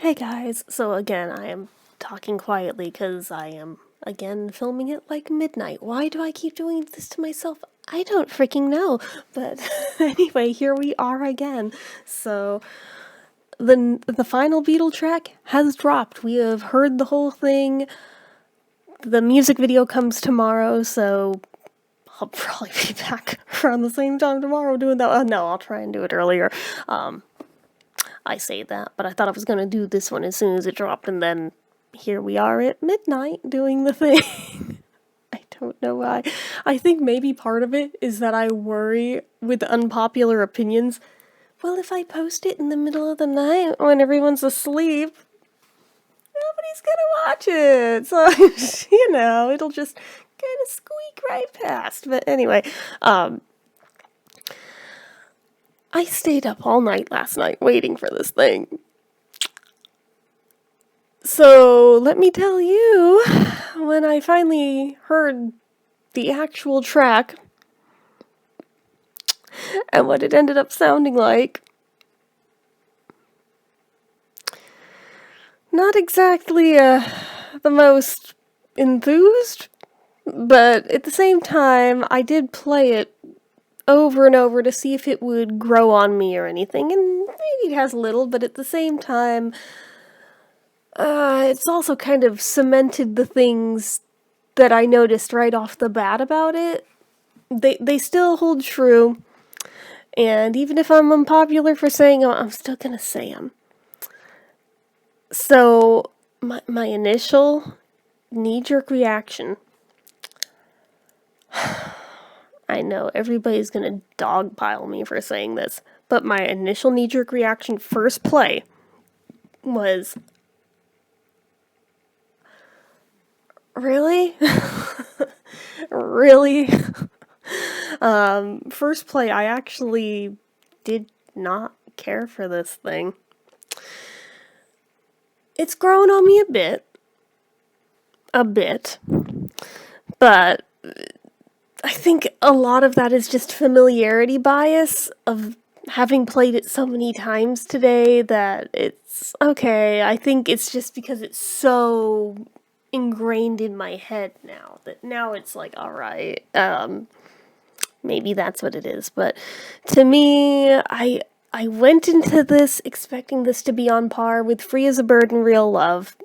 Hey guys, so again, I am talking quietly because I am, again, filming it like midnight. Why do I keep doing this to myself? I don't freaking know. But anyway, here we are again. So, the final Beatle track has dropped. We have heard the whole thing. The music video comes tomorrow, so I'll probably be back around the same time tomorrow doing that. No, I'll try and do it earlier. I say that, but I thought I was gonna do this one as soon as it dropped, and then here we are at midnight doing the thing. I don't know why. I think maybe part of it is that I worry with unpopular opinions. Well, if I post it in the middle of the night when everyone's asleep, nobody's gonna watch it. So, it'll just kind of squeak right past. But anyway, I stayed up all night last night waiting for this thing. So, let me tell you, when I finally heard the actual track and what it ended up sounding like, not exactly the most enthused, but at the same time, I did play it over and over to see if it would grow on me or anything, and maybe it has a little, but at the same time, it's also kind of cemented the things that I noticed right off the bat about it. They still hold true, and even if I'm unpopular for saying them, I'm still gonna say them. So, my initial knee-jerk reaction, I know everybody's gonna dogpile me for saying this, but my initial knee-jerk reaction first play was, really? Really? First play, I actually did not care for this thing. It's grown on me a bit, but I think a lot of that is just familiarity bias of having played it so many times today that it's okay. I think it's just because it's so ingrained in my head now that now it's like, alright, maybe that's what it is. But to me, I went into this expecting this to be on par with Free as a Bird and Real Love.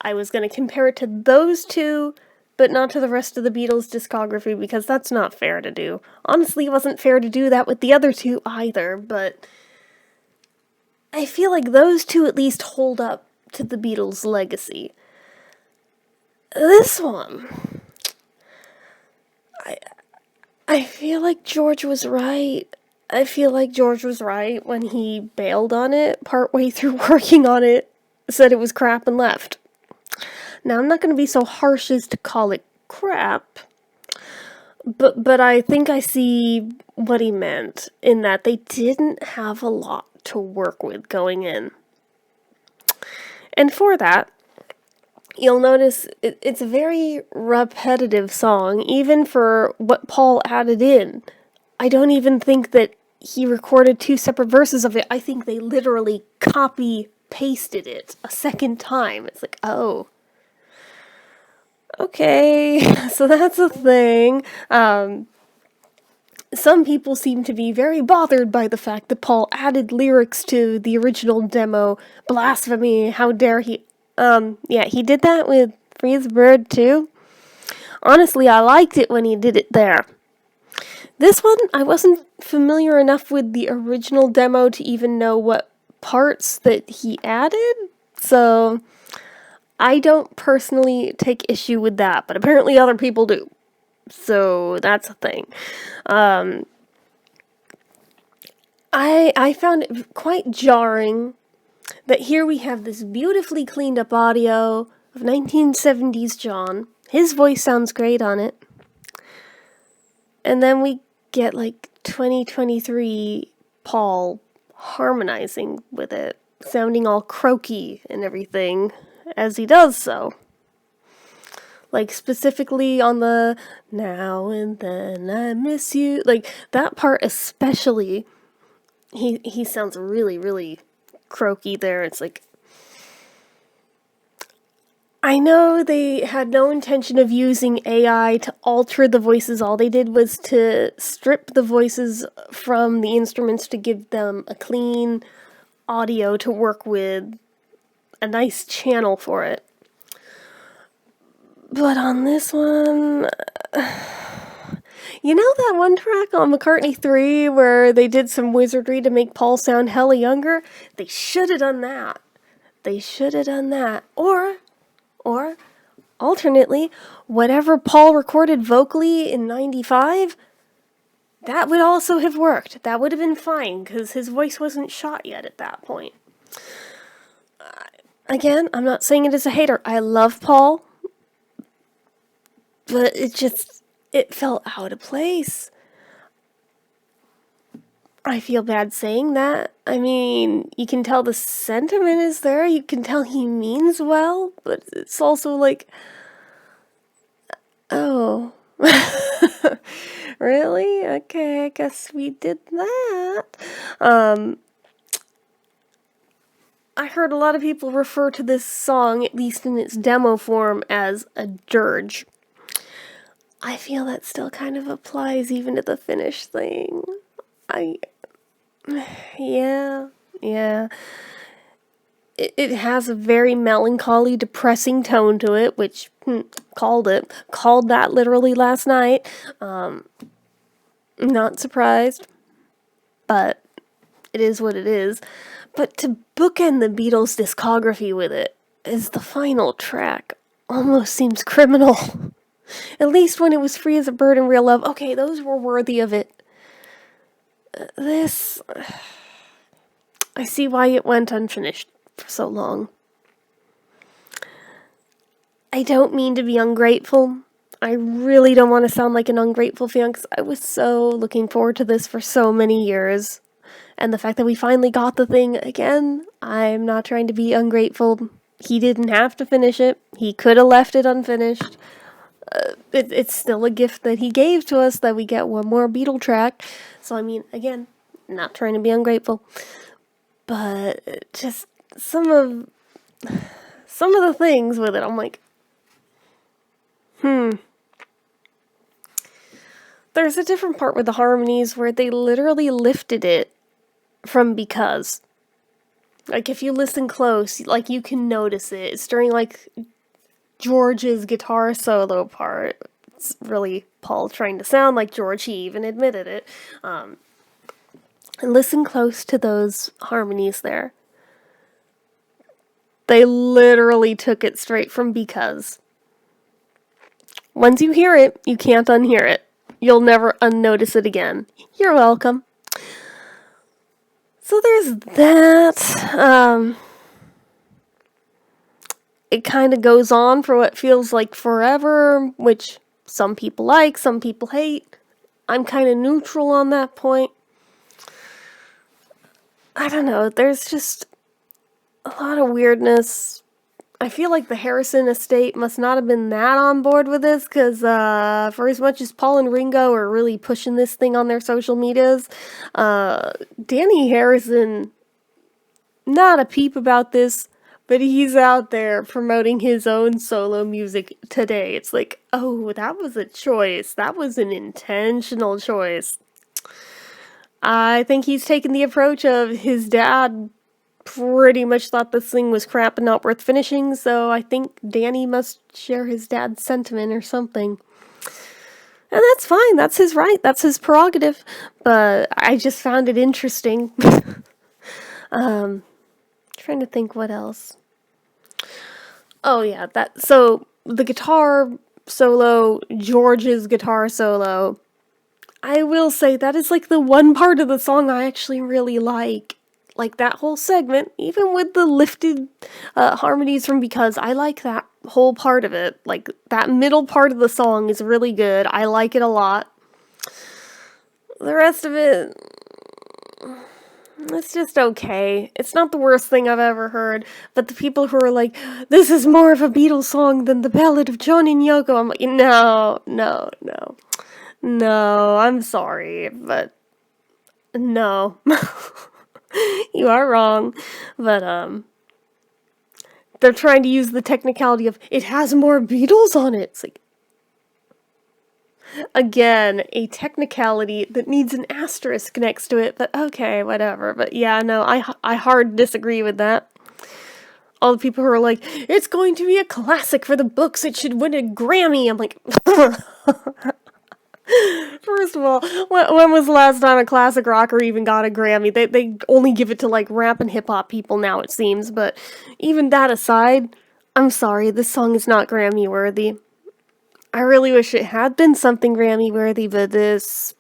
I was going to compare it to those two, but not to the rest of the Beatles' discography, because that's not fair to do. Honestly, it wasn't fair to do that with the other two either, but I feel like those two at least hold up to the Beatles' legacy. This one, I feel like George was right. I feel like George was right when he bailed on it partway through working on it, said it was crap and left. Now, I'm not going to be so harsh as to call it crap, but I think I see what he meant in that they didn't have a lot to work with going in. And for that, you'll notice it's a very repetitive song, even for what Paul added in. I don't even think that he recorded two separate verses of it. I think they literally copy-pasted it a second time. It's like, oh, okay, so that's a thing. Some people seem to be very bothered by the fact that Paul added lyrics to the original demo. Blasphemy, how dare he. Yeah, he did that with Free as a Bird too. Honestly, I liked it when he did it there. This one, I wasn't familiar enough with the original demo to even know what parts that he added, so I don't personally take issue with that, but apparently other people do. So that's a thing. I found it quite jarring that here we have this beautifully cleaned up audio of 1970s John. His voice sounds great on it. And then we get like 2023 Paul harmonizing with it, sounding all croaky and everything as he does so. Like, specifically on the now and then I miss you, like, that part especially, he sounds really, really croaky there. It's like, I know they had no intention of using AI to alter the voices. All they did was to strip the voices from the instruments to give them a clean audio to work with, a nice channel for it. But on this one, you know that one track on McCartney 3 where they did some wizardry to make Paul sound hella younger? They should have done that. They should have done that. Or, alternately, whatever Paul recorded vocally in 95, that would also have worked. That would have been fine, because his voice wasn't shot yet at that point. Again, I'm not saying it as a hater. I love Paul, but it felt out of place. I feel bad saying that. I mean, you can tell the sentiment is there, you can tell he means well, but it's also like, oh. Really? Okay, I guess we did that. I heard a lot of people refer to this song, at least in its demo form, as a dirge. I feel that still kind of applies even to the finish thing. Yeah. It has a very melancholy, depressing tone to it, which, called that literally last night. Not surprised, but it is what it is. But to bookend the Beatles' discography with it as the final track almost seems criminal. At least when it was Free as a Bird and Real Love, okay, those were worthy of it. This, I see why it went unfinished for so long. I don't mean to be ungrateful. I really don't want to sound like an ungrateful fan, because I was so looking forward to this for so many years. And the fact that we finally got the thing, again, I'm not trying to be ungrateful. He didn't have to finish it. He could have left it unfinished. It's still a gift that he gave to us that we get one more Beatle track. So, I mean, again, not trying to be ungrateful. But just some of the things with it, I'm like, There's a different part with the harmonies where they literally lifted it from Because. Like, if you listen close, like, you can notice it. It's during, like, George's guitar solo part. It's really Paul trying to sound like George. He even admitted it. And listen close to those harmonies there. They literally took it straight from Because. Once you hear it, you can't unhear it. You'll never unnotice it again. You're welcome. So there's that. It kind of goes on for what feels like forever, which some people like, some people hate. I'm kind of neutral on that point. I don't know, there's just a lot of weirdness. I feel like the Harrison estate must not have been that on board with this, because for as much as Paul and Ringo are really pushing this thing on their social medias, Danny Harrison, not a peep about this, but he's out there promoting his own solo music today. It's like, oh, that was a choice. That was an intentional choice. I think he's taken the approach of his dad pretty much thought this thing was crap and not worth finishing, so I think Danny must share his dad's sentiment or something. And that's fine, that's his right, that's his prerogative, but I just found it interesting. Trying to think what else. Oh yeah, so the guitar solo, George's guitar solo, I will say that is like the one part of the song I actually really like. Like that whole segment, even with the lifted harmonies from Because, I like that whole part of it. Like, that middle part of the song is really good. I like it a lot. The rest of it, it's just okay. It's not the worst thing I've ever heard, but the people who are like, this is more of a Beatles song than the Ballad of John and Yoko, I'm like, no, I'm sorry, but no. You are wrong, but they're trying to use the technicality of, it has more Beatles on it. It's like, again, a technicality that needs an asterisk next to it, but okay, whatever. But yeah, no, I hard disagree with that. All the people who are like, it's going to be a classic for the books, it should win a Grammy. I'm like, first of all, when was the last time a classic rocker even got a Grammy? They only give it to like rap and hip hop people now, it seems. But even that aside, I'm sorry, this song is not Grammy worthy. I really wish it had been something Grammy worthy, but it's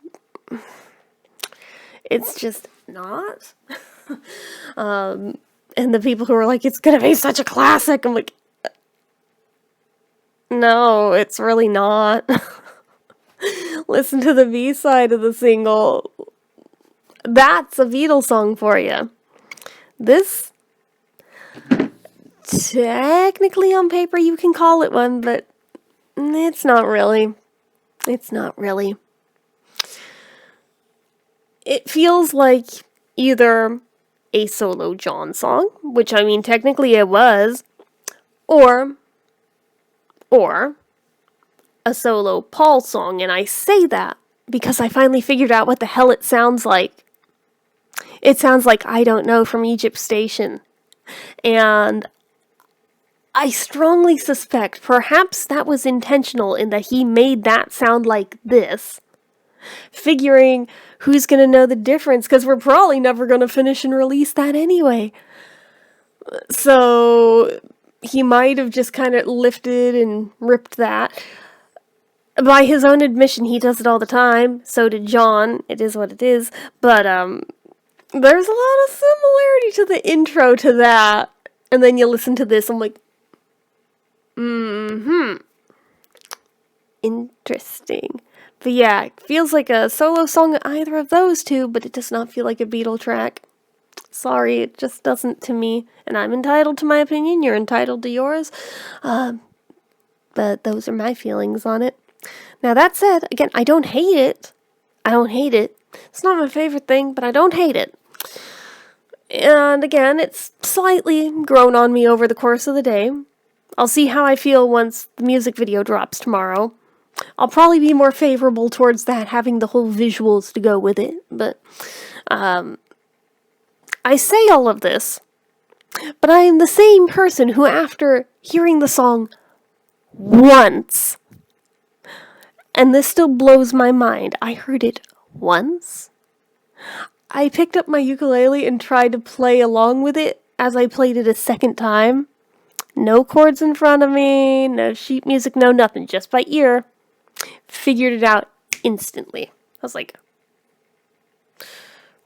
just not. And the people who are like, it's gonna be such a classic, I'm like, no, it's really not. Listen to the B-side of the single. That's a Beatles song for you. This, technically on paper you can call it one, but it's not really. It's not really. It feels like either a solo John song, which I mean technically it was, or a solo Paul song, and I say that because I finally figured out what the hell it sounds like. It sounds like I Don't Know from Egypt Station. And I strongly suspect perhaps that was intentional in that he made that sound like this, figuring who's going to know the difference, because we're probably never going to finish and release that anyway. So he might have just kind of lifted and ripped that. By his own admission, he does it all the time. So did John. It is what it is. But there's a lot of similarity to the intro to that. And then you listen to this, I'm like, interesting. But yeah, it feels like a solo song of either of those two, but it does not feel like a Beatle track. Sorry, it just doesn't to me. And I'm entitled to my opinion, you're entitled to yours. But those are my feelings on it. Now that said, again, I don't hate it. I don't hate it. It's not my favorite thing, but I don't hate it. And again, it's slightly grown on me over the course of the day. I'll see how I feel once the music video drops tomorrow. I'll probably be more favorable towards that, having the whole visuals to go with it. But I say all of this, but I am the same person who, after hearing the song once, and this still blows my mind, I heard it once. I picked up my ukulele and tried to play along with it as I played it a second time. No chords in front of me, no sheet music, no nothing, just by ear. Figured it out instantly. I was like,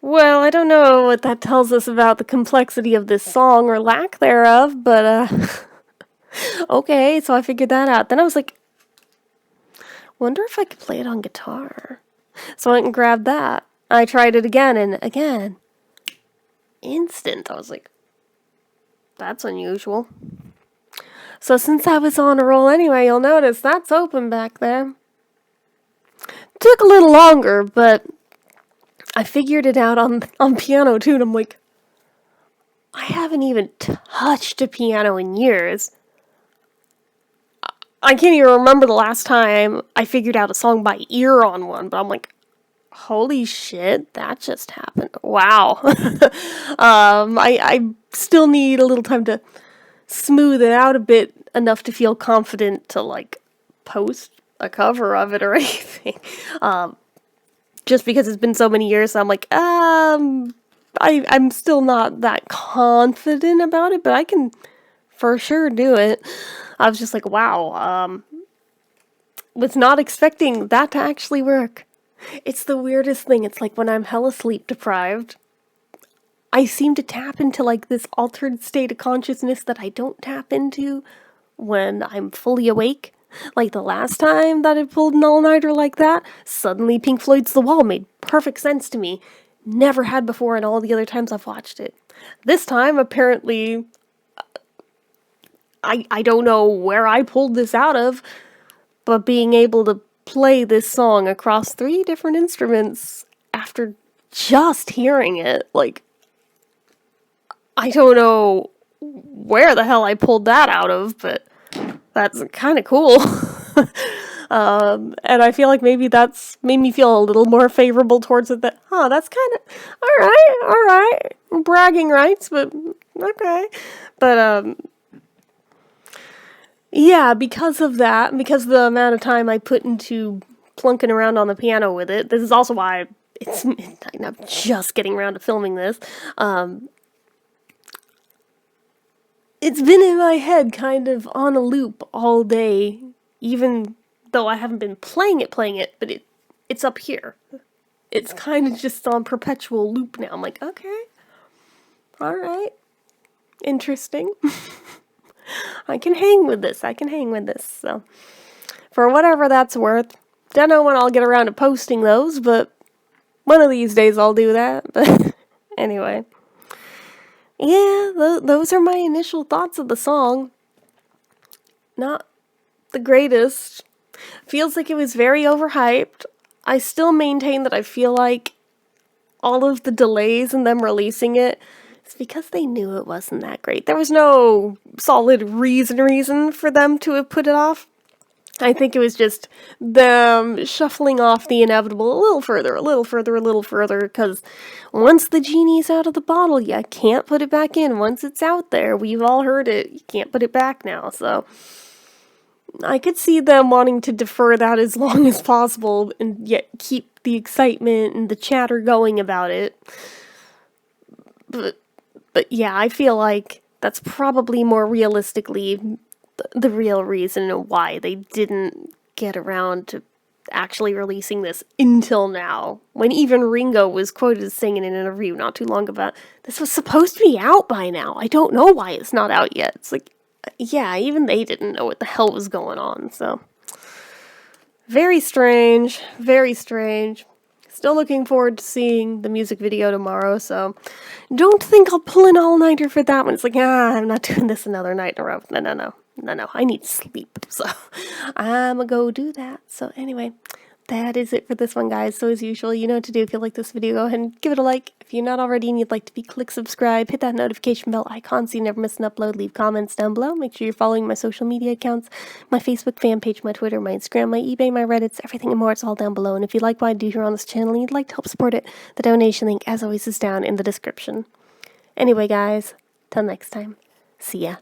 well, I don't know what that tells us about the complexity of this song or lack thereof, but okay, so I figured that out. Then I was like, wonder if I could play it on guitar. So I went and grabbed that. I tried it again and again. Instant. I was like, that's unusual. So since I was on a roll anyway, you'll notice that's open back there. Took a little longer, but I figured it out on piano too, and I'm like, I haven't even touched a piano in years. I can't even remember the last time I figured out a song by ear on one, but I'm like, holy shit, that just happened. Wow. I still need a little time to smooth it out a bit, enough to feel confident to, like, post a cover of it or anything. Just because it's been so many years, I'm like, I'm still not that confident about it, but I can for sure do it. I was just like, wow, was not expecting that to actually work. It's the weirdest thing. It's like when I'm hella sleep deprived, I seem to tap into like this altered state of consciousness that I don't tap into when I'm fully awake. Like the last time that I pulled an all-nighter like that, suddenly Pink Floyd's The Wall made perfect sense to me. Never had before in all the other times I've watched it. This time, apparently, I don't know where I pulled this out of, but being able to play this song across 3 different instruments after just hearing it, like, I don't know where the hell I pulled that out of, but that's kind of cool. And I feel like maybe that's made me feel a little more favorable towards it. That, that's kind of all right, bragging rights, but okay. But yeah, because of that, because of the amount of time I put into plunking around on the piano with it. This is also why it's midnight and I'm just getting around to filming this. It's been in my head kind of on a loop all day, even though I haven't been playing it, but it's up here. It's kind of just on perpetual loop now. I'm like, okay, all right, interesting. I can hang with this. So, for whatever that's worth, don't know when I'll get around to posting those, but one of these days I'll do that. But anyway, yeah, those are my initial thoughts of the song. Not the greatest. Feels like it was very overhyped. I still maintain that I feel like all of the delays in them releasing it is because they knew it wasn't that great. There was no solid reason for them to have put it off. I think it was just them shuffling off the inevitable a little further, because once the genie's out of the bottle, you can't put it back in. Once it's out there, we've all heard it, you can't put it back now, so I could see them wanting to defer that as long as possible and yet keep the excitement and the chatter going about it. But yeah, I feel like that's probably more realistically the real reason why they didn't get around to actually releasing this until now. When even Ringo was quoted as saying in an interview not too long about, this was supposed to be out by now. I don't know why it's not out yet. It's like, yeah, even they didn't know what the hell was going on, so. Very strange, very strange. Still looking forward to seeing the music video tomorrow, so don't think I'll pull an all-nighter for that one. It's like, I'm not doing this another night in a row. No, I need sleep, so I'm gonna go do that. So anyway, that is it for this one, guys. So as usual, you know what to do. If you like this video, go ahead and give it a like. If you're not already and you'd like to be, click subscribe, hit that notification bell icon so you never miss an upload, leave comments down below. Make sure you're following my social media accounts, my Facebook fan page, my Twitter, my Instagram, my eBay, my Reddits, everything and more. It's all down below. And if you like what I do here on this channel and you'd like to help support it, the donation link, as always, is down in the description. Anyway, guys, till next time, see ya.